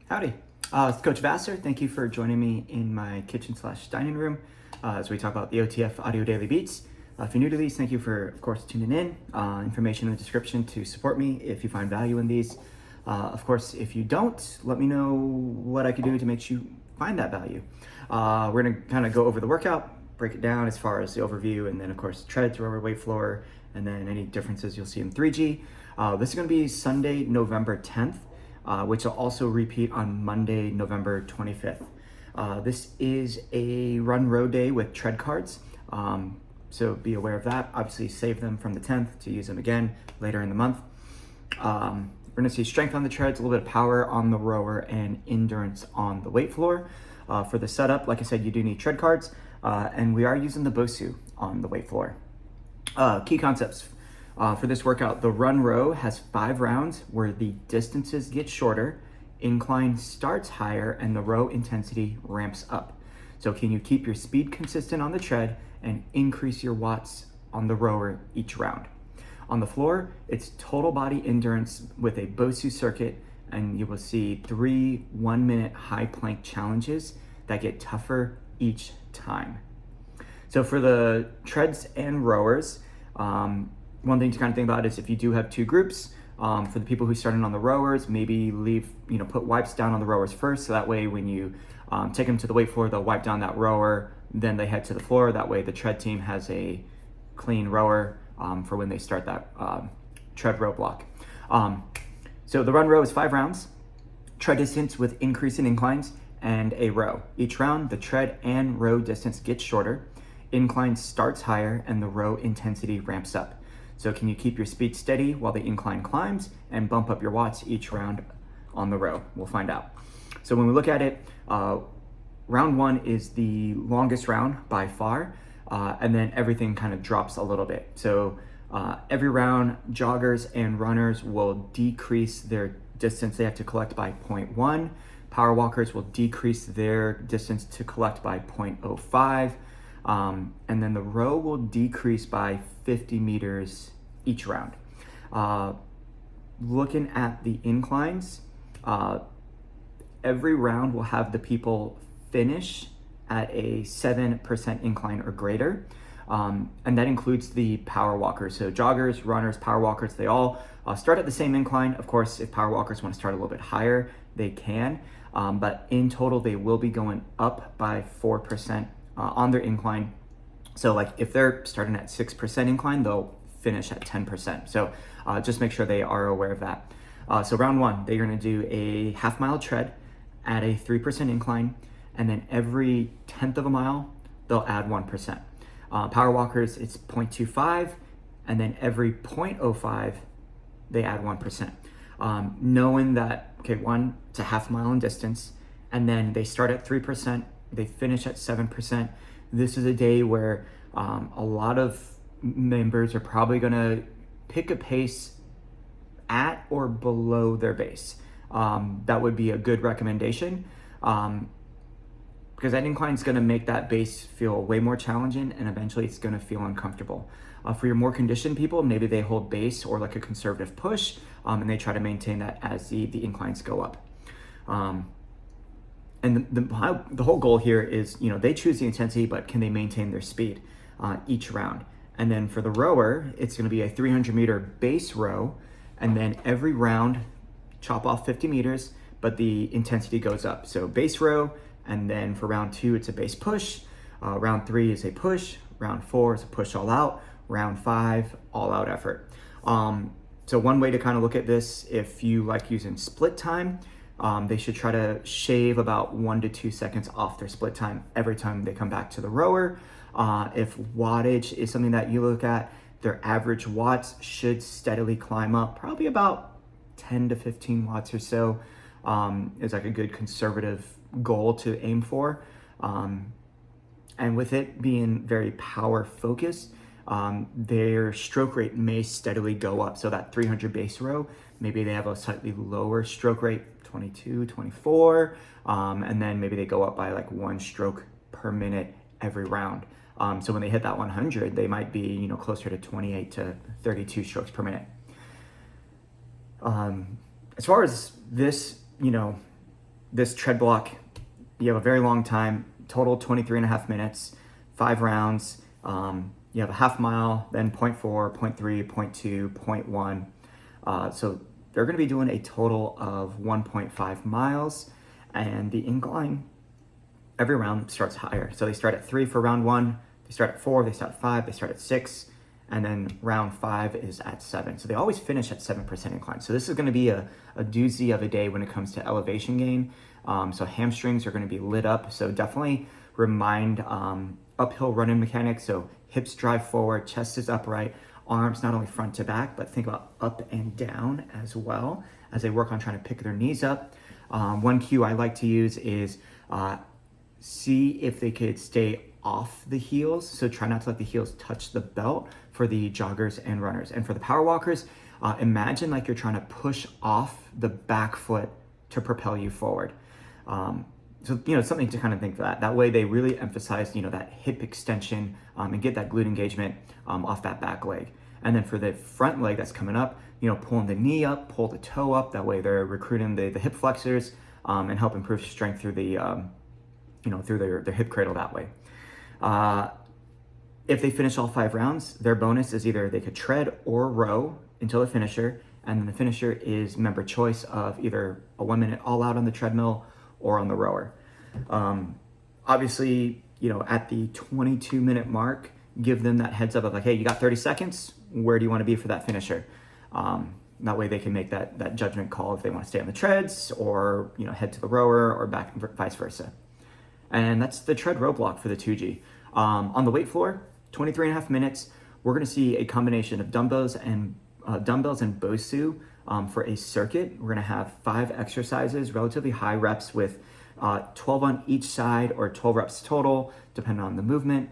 Howdy, it's Coach Vassar. Thank you for joining me in my kitchen/dining room as we talk about the OTF Audio Daily Beats. If you're new to these, thank you for, of course, tuning in. Information in the description to support me if you find value in these. Of course, if you don't, let me know what I can do to make you find that value. We're going to kind of go over the workout, break it down as far as the overview, and then, of course, treads, rubber weight floor, and then any differences you'll see in 3G. This is going to be Sunday, November 10th. Which will also repeat on Monday, November 25th. This is a run road day with tread cards, so be aware of that. Obviously save them from the 10th to use them again later in the month. We're gonna see strength on the treads, a little bit of power on the rower, and endurance on the weight floor. For the setup, like I said, you do need tread cards, and we are using the BOSU on the weight floor. Key concepts. For this workout, the run row has 5 rounds where the distances get shorter, incline starts higher, and the row intensity ramps up. So can you keep your speed consistent on the tread and increase your watts on the rower each round? On the floor, it's total body endurance with a BOSU circuit, and you will see 3 1-minute high plank challenges that get tougher each time. So for the treads and rowers, one thing to kind of think about is if you do have 2 groups, for the people who started on the rowers, maybe put wipes down on the rowers first. So that way when you take them to the weight floor, they'll wipe down that rower, then they head to the floor. That way the tread team has a clean rower for when they start that tread row block. So the run row is 5 rounds, tread distance with increasing inclines, and a row. Each round, the tread and row distance gets shorter, incline starts higher, and the row intensity ramps up. So can you keep your speed steady while the incline climbs and bump up your watts each round on the row? We'll find out. So when we look at it, round 1 is the longest round by far, and then everything kind of drops a little bit. So every round, joggers and runners will decrease their distance they have to collect by 0.1. Power walkers will decrease their distance to collect by 0.05. And then the row will decrease by 50 meters each round. Looking at the inclines, every round will have the people finish at a 7% incline or greater. And that includes the power walkers. So joggers, runners, power walkers, they all start at the same incline. Of course, if power walkers want to start a little bit higher, they can. But in total, they will be going up by 4% on their incline. So like if they're starting at 6% incline, they'll finish at 10%. So just make sure they are aware of that. So round 1, they're gonna do a half-mile tread at a 3% incline, and then every 1/10 of a mile, they'll add 1%. Power walkers, it's 0.25, and then every 0.05, they add 1%. Knowing that, okay, 1, it's a half mile in distance, and then they start at 3%, they finish at 7%. This is a day where a lot of members are probably gonna pick a pace at or below their base. That would be a good recommendation because that incline is gonna make that base feel way more challenging, and eventually it's gonna feel uncomfortable. For your more conditioned people, maybe they hold base or like a conservative push, and they try to maintain that as the inclines go up. And the whole goal here is, they choose the intensity, but can they maintain their speed each round? And then for the rower, it's gonna be a 300-meter base row, and then every round, chop off 50 meters, but the intensity goes up. So base row, and then for round 2, it's a base push. Round 3 is a push. Round 4 is a push all out. Round 5, all out effort. So one way to kind of look at this, if you like using split time, they should try to shave about 1 to 2 seconds off their split time every time they come back to the rower. If wattage is something that you look at, their average watts should steadily climb up, probably about 10 to 15 watts or so is like a good conservative goal to aim for. And with it being very power focused, their stroke rate may steadily go up. So that 300 base row, maybe they have a slightly lower stroke rate, 22, 24, and then maybe they go up by like 1 stroke per minute every round. So when they hit that 100, they might be, closer to 28 to 32 strokes per minute. As far as this, this tread block, you have a very long time, total 23 and a half minutes, 5 rounds. You have a half mile, then 0.4, 0.3, 0.2, 0.1. So they're going to be doing a total of 1.5 miles, and the incline every round starts higher. So they start at 3 for round 1, they start at 4, they start at 5, they start at 6, and then round 5 is at 7. So they always finish at 7% incline. So this is going to be a doozy of a day when it comes to elevation gain. So hamstrings are going to be lit up. So definitely remind uphill running mechanics. So hips drive forward, chest is upright, arms not only front to back, but think about up and down as well as they work on trying to pick their knees up. One cue I like to use is see if they could stay off the heels. So try not to let the heels touch the belt for the joggers and runners. And for the power walkers, imagine like you're trying to push off the back foot to propel you forward. So, something to kind of think for that. That way they really emphasize, that hip extension and get that glute engagement off that back leg. And then for the front leg that's coming up, pulling the knee up, pull the toe up. That way they're recruiting the hip flexors and help improve strength through the, through their hip cradle that way. If they finish all 5 rounds, their bonus is either they could tread or row until the finisher. And then the finisher is member choice of either a 1 minute all out on the treadmill or on the rower. Obviously, at the 22-minute mark, give them that heads up of like, hey, you got 30 seconds. Where do you want to be for that finisher? That way they can make that judgment call if they want to stay on the treads or, head to the rower or back and vice versa. And that's the tread row block for the 2G. On the weight floor, 23 and a half minutes, we're going to see a combination of dumbbells and BOSU for a circuit. We're going to have 5 exercises, relatively high reps with 12 on each side or 12 reps total, depending on the movement.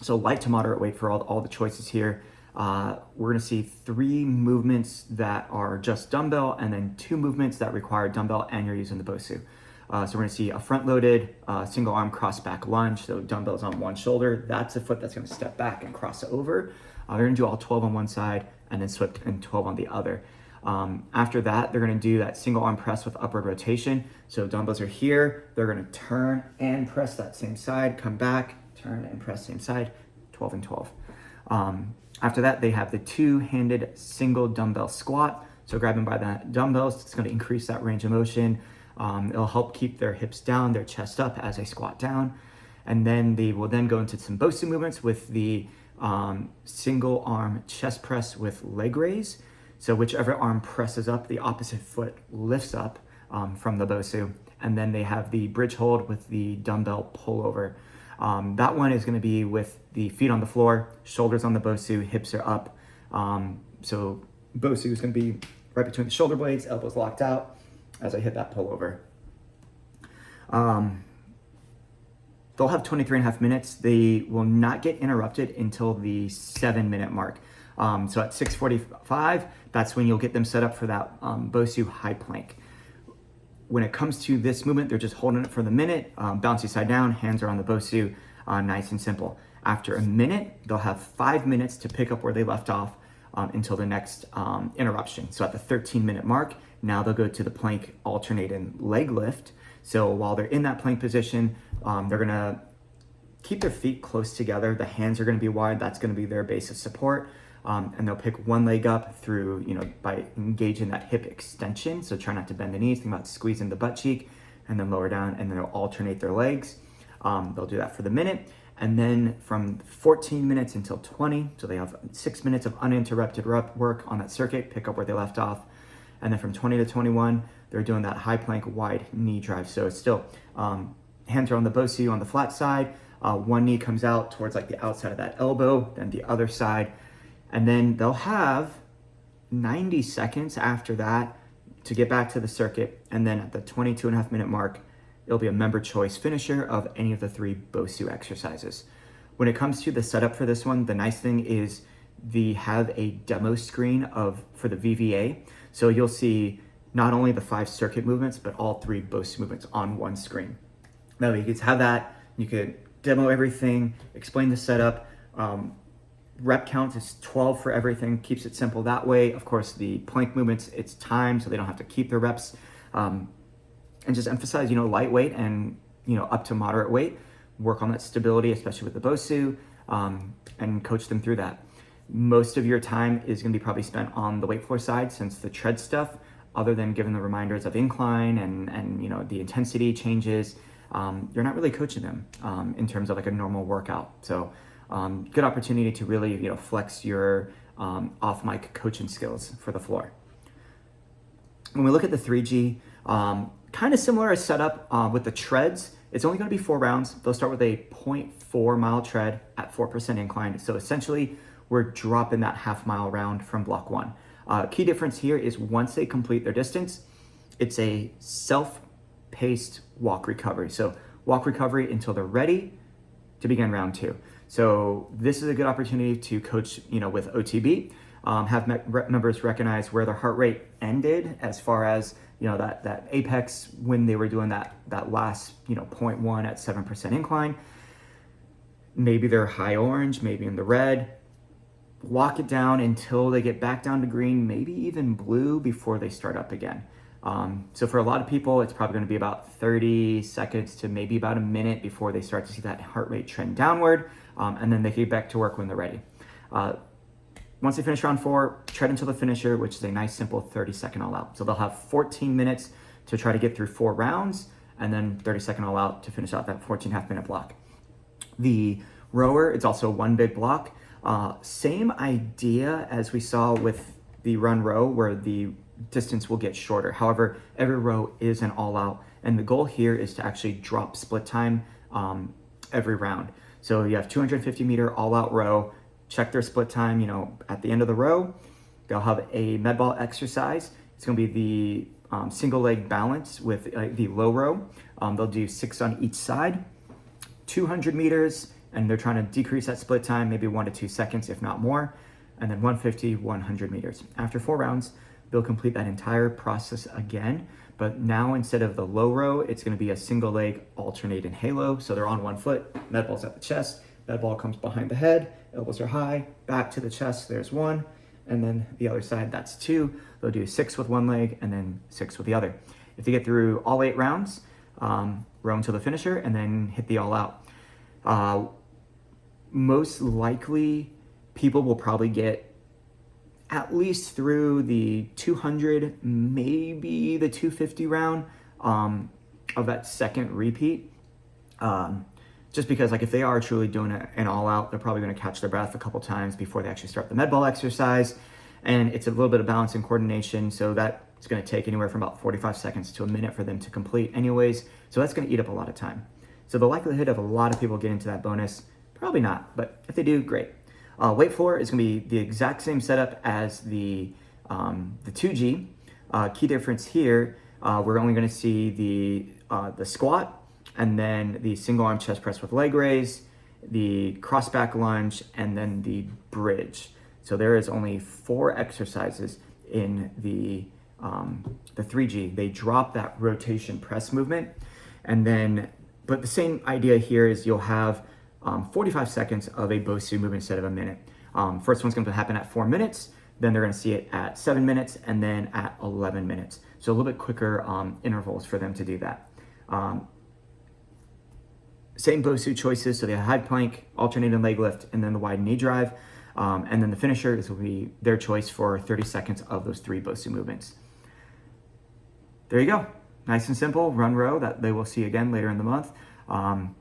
So light to moderate weight for all the choices here. We're going to see 3 movements that are just dumbbell and then 2 movements that require dumbbell and you're using the BOSU. So we're going to see a front-loaded single arm cross back lunge, so dumbbells on one shoulder. That's a foot that's going to step back and cross over. They're going to do all 12 on one side and then switch and 12 on the other. After that, they're going to do that single arm press with upward rotation. So dumbbells are here. They're going to turn and press that same side, come back, turn and press same side, 12 and 12. After that, they have the 2-handed single dumbbell squat. So grabbing by the dumbbells, it's going to increase that range of motion. It'll help keep their hips down, their chest up as they squat down. And then they will then go into some BOSU movements with the single arm chest press with leg raise. So whichever arm presses up, the opposite foot lifts up from the BOSU. And then they have the bridge hold with the dumbbell pullover. That one is going to be with the feet on the floor, shoulders on the BOSU, hips are up. So BOSU is going to be right between the shoulder blades, elbows locked out as I hit that pullover. They'll have 23 and a half minutes. They will not get interrupted until the 7-minute mark. So at 6:45, that's when you'll get them set up for that BOSU high plank. When it comes to this movement, they're just holding it for the minute, bouncy side down, hands are on the BOSU, nice and simple. After a minute, they'll have 5 minutes to pick up where they left off until the next interruption. So at the 13-minute mark, now they'll go to the plank alternating leg lift. So while they're in that plank position, they're gonna keep their feet close together. The hands are gonna be wide. That's gonna be their base of support. And they'll pick one leg up through, by engaging that hip extension. So try not to bend the knees. Think about squeezing the butt cheek and then lower down, and then they'll alternate their legs. They'll do that for the minute. And then from 14 minutes until 20, so they have 6 minutes of uninterrupted work on that circuit, pick up where they left off. And then from 20 to 21, they're doing that high plank wide knee drive. So it's still hands are on the BOSU on the flat side. One knee comes out towards like the outside of that elbow, then the other side. And then they'll have 90 seconds after that to get back to the circuit. And then at the 22 and a half minute mark, it'll be a member choice finisher of any of the 3 BOSU exercises. When it comes to the setup for this one, the nice thing is they have a demo screen for the VVA. So you'll see not only the 5 circuit movements, but all 3 BOSU movements on one screen. Now you could have that, you could demo everything, explain the setup. Rep count is 12 for everything, keeps it simple that way. Of course, the plank movements, it's time, so they don't have to keep their reps. and just emphasize, lightweight and, up to moderate weight. Work on that stability, especially with the BOSU, and coach them through that. Most of your time is going to be probably spent on the weight floor side, since the tread stuff, other than giving the reminders of incline and the intensity changes, you're not really coaching them in terms of like a normal workout. So good opportunity to really flex your off mic coaching skills for the floor. When we look at the 3G, kind of similar a setup with the treads. It's only going to be 4 rounds. They'll start with a 0.4 mile tread at 4% incline. So essentially, we're dropping that half-mile round from block 1. Key difference here is once they complete their distance, it's a self-paced walk recovery. So walk recovery until they're ready to begin round 2. So this is a good opportunity to coach, with OTB, have members recognize where their heart rate ended as far as, that apex when they were doing that last, 0.1 at 7% incline. Maybe they're high orange, maybe in the red. Walk it down until they get back down to green, maybe even blue before they start up again. So for a lot of people, it's probably going to be about 30 seconds to maybe about a minute before they start to see that heart rate trend downward, and then they get back to work when they're ready. Once they finish round 4, tread until the finisher, which is a nice simple 30-second all out. So they'll have 14 minutes to try to get through 4 rounds, and then 30-second all out to finish out that 14.5-minute block. The rower, it's also one big block. Same idea as we saw with the run row, where the distance will get shorter. However, every row is an all out, and the goal here is to actually drop split time every round. So you have 250 meter all out row. Check their split time, at the end of the row. They'll have a med ball exercise. It's going to be the single leg balance with the low row. They'll do 6 on each side, 200 meters, and they're trying to decrease that split time, maybe 1 to 2 seconds, if not more. And then 150, 100 meters. After 4 rounds, they'll complete that entire process again. But now instead of the low row, it's going to be a single leg alternate in halo. So they're on 1 foot, med ball's at the chest, med ball comes behind the head, elbows are high, back to the chest, there's 1. And then the other side, that's 2. They'll do 6 with 1 leg and then 6 with the other. If they get through all 8 rounds, row until the finisher and then hit the all out. Most likely, people will probably get at least through the 200, maybe the 250 round of that second repeat. Just because if they are truly doing an all out, they're probably going to catch their breath a couple times before they actually start the med ball exercise. And it's a little bit of balance and coordination. So that's going to take anywhere from about 45 seconds to a minute for them to complete anyways. So that's going to eat up a lot of time. So the likelihood of a lot of people getting to that bonus, probably not, but if they do, great. Weight floor is going to be the exact same setup as the 2G. Key difference here, we're only going to see the squat, and then the single arm chest press with leg raise, the cross back lunge, and then the bridge. So there is only 4 exercises in the 3G. They drop that rotation press movement, and then, but the same idea here is you'll have 45 seconds of a BOSU movement instead of a minute. First one's going to happen at 4 minutes, then they're going to see it at 7 minutes, and then at 11 minutes. So a little bit quicker intervals for them to do that. Same BOSU choices, so they have high plank, alternating leg lift, and then the wide knee drive. And then the finisher, this will be their choice for 30 seconds of those 3 BOSU movements. There you go. Nice and simple, run row that they will see again later in the month. Have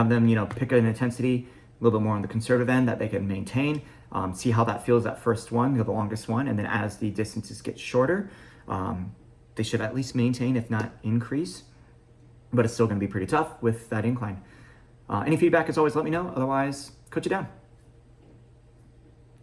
them, pick an intensity a little bit more on the conservative end that they can maintain. See how that feels that first one, the longest one, and then as the distances get shorter, they should at least maintain, if not increase. But it's still going to be pretty tough with that incline. Any feedback, as always, let me know. Otherwise, coach it down.